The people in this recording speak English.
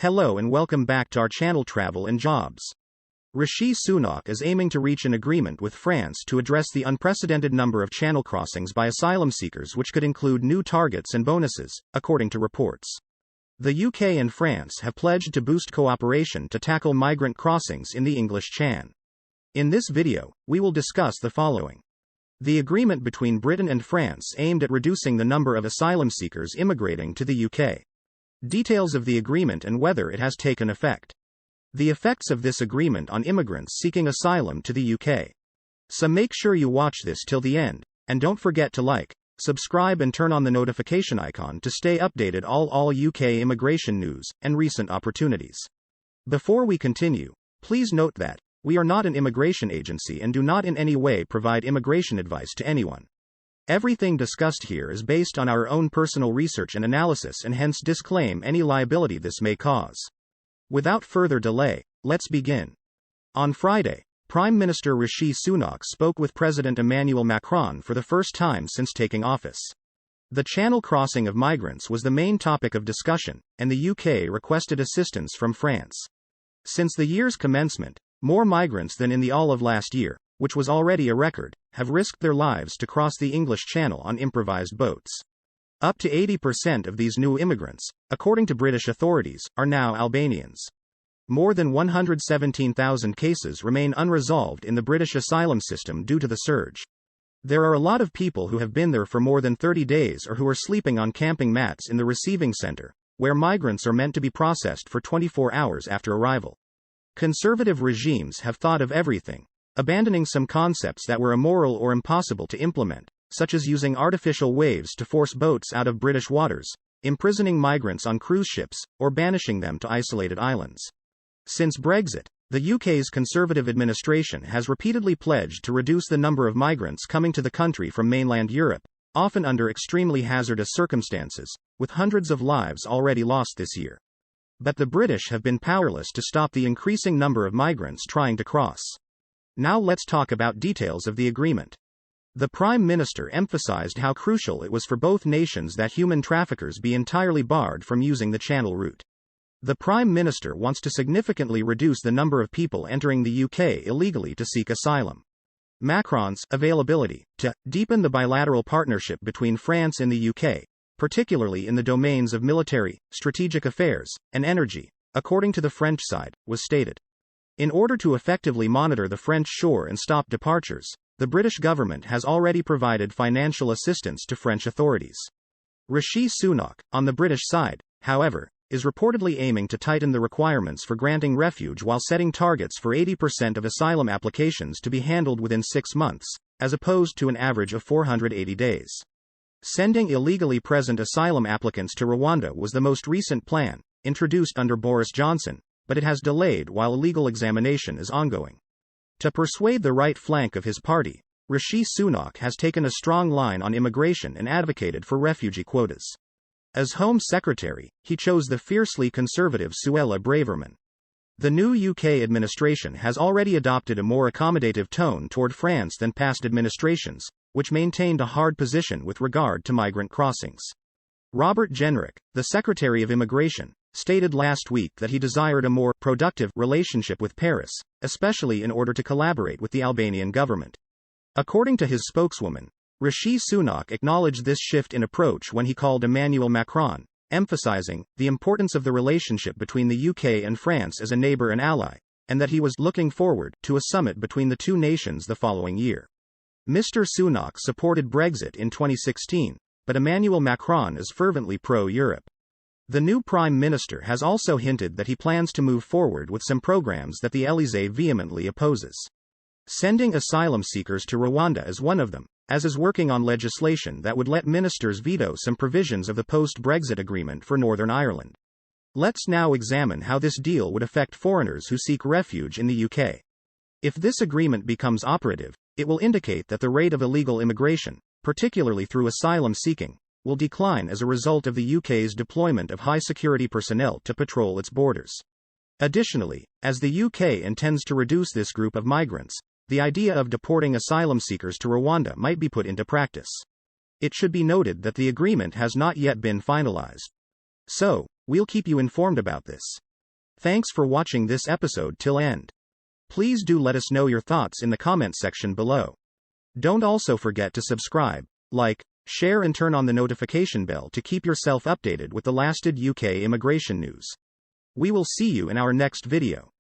Hello and welcome back to our channel Travel and Jobs. Rishi Sunak is aiming to reach an agreement with France to address the unprecedented number of channel crossings by asylum seekers, which could include new targets and bonuses, according to reports. The UK and France have pledged to boost cooperation to tackle migrant crossings in the English Channel. In this video, we will discuss the following. The agreement between Britain and France aimed at reducing the number of asylum seekers immigrating to the UK. Details of the agreement and whether it has taken effect. The effects of this agreement on immigrants seeking asylum to the UK. So make sure you watch this till the end, and don't forget to like, subscribe and turn on the notification icon to stay updated all UK immigration news and recent opportunities. Before we continue, please note that we are not an immigration agency and do not in any way provide immigration advice to anyone. Everything discussed here is based on our own personal research and analysis and hence disclaim any liability this may cause. Without further delay, let's begin. On Friday, Prime Minister Rishi Sunak spoke with President Emmanuel Macron for the first time since taking office. The channel crossing of migrants was the main topic of discussion, and the UK requested assistance from France. Since the year's commencement, more migrants than in the all of last year, which was already a record, have risked their lives to cross the English Channel on improvised boats. Up to 80% of these new immigrants, according to British authorities, are now Albanians. More than 117,000 cases remain unresolved in the British asylum system due to the surge. There are a lot of people who have been there for more than 30 days or who are sleeping on camping mats in the receiving centre, where migrants are meant to be processed for 24 hours after arrival. Conservative regimes have thought of everything, abandoning some concepts that were immoral or impossible to implement, such as using artificial waves to force boats out of British waters, imprisoning migrants on cruise ships, or banishing them to isolated islands. Since Brexit, the UK's Conservative administration has repeatedly pledged to reduce the number of migrants coming to the country from mainland Europe, often under extremely hazardous circumstances, with hundreds of lives already lost this year. But the British have been powerless to stop the increasing number of migrants trying to cross. Now let's talk about details of the agreement. The Prime Minister emphasized how crucial it was for both nations that human traffickers be entirely barred from using the Channel route. The Prime Minister wants to significantly reduce the number of people entering the UK illegally to seek asylum. Macron's availability to deepen the bilateral partnership between France and the UK, particularly in the domains of military, strategic affairs, and energy, according to the French side, was stated. In order to effectively monitor the French shore and stop departures, the British government has already provided financial assistance to French authorities. Rishi Sunak, on the British side, however, is reportedly aiming to tighten the requirements for granting refuge while setting targets for 80% of asylum applications to be handled within 6 months, as opposed to an average of 480 days. Sending illegally present asylum applicants to Rwanda was the most recent plan, introduced under Boris Johnson, but it has delayed while a legal examination is ongoing. To persuade the right flank of his party, Rishi Sunak has taken a strong line on immigration and advocated for refugee quotas. As Home Secretary, he chose the fiercely conservative Suella Braverman. The new UK administration has already adopted a more accommodative tone toward France than past administrations, which maintained a hard position with regard to migrant crossings. Robert Jenrick, the Secretary of Immigration, stated last week that he desired a more productive relationship with Paris, especially in order to collaborate with the Albanian government. According to his spokeswoman, Rishi Sunak acknowledged this shift in approach when he called Emmanuel Macron, emphasizing the importance of the relationship between the UK and France as a neighbor and ally, and that he was looking forward to a summit between the two nations the following year. Mr. Sunak supported Brexit in 2016, but Emmanuel Macron is fervently pro-Europe. The new Prime Minister has also hinted that he plans to move forward with some programs that the Elysée vehemently opposes. Sending asylum seekers to Rwanda is one of them, as is working on legislation that would let ministers veto some provisions of the post-Brexit agreement for Northern Ireland. Let's now examine how this deal would affect foreigners who seek refuge in the UK. If this agreement becomes operative, it will indicate that the rate of illegal immigration, particularly through asylum seeking, will decline as a result of the UK's deployment of high-security personnel to patrol its borders. Additionally, as the UK intends to reduce this group of migrants, the idea of deporting asylum seekers to Rwanda might be put into practice. It should be noted that the agreement has not yet been finalized. So, we'll keep you informed about this. Thanks for watching this episode till end. Please do let us know your thoughts in the comment section below. Don't also forget to subscribe, like, share and turn on the notification bell to keep yourself updated with the latest UK immigration news. We will see you in our next video.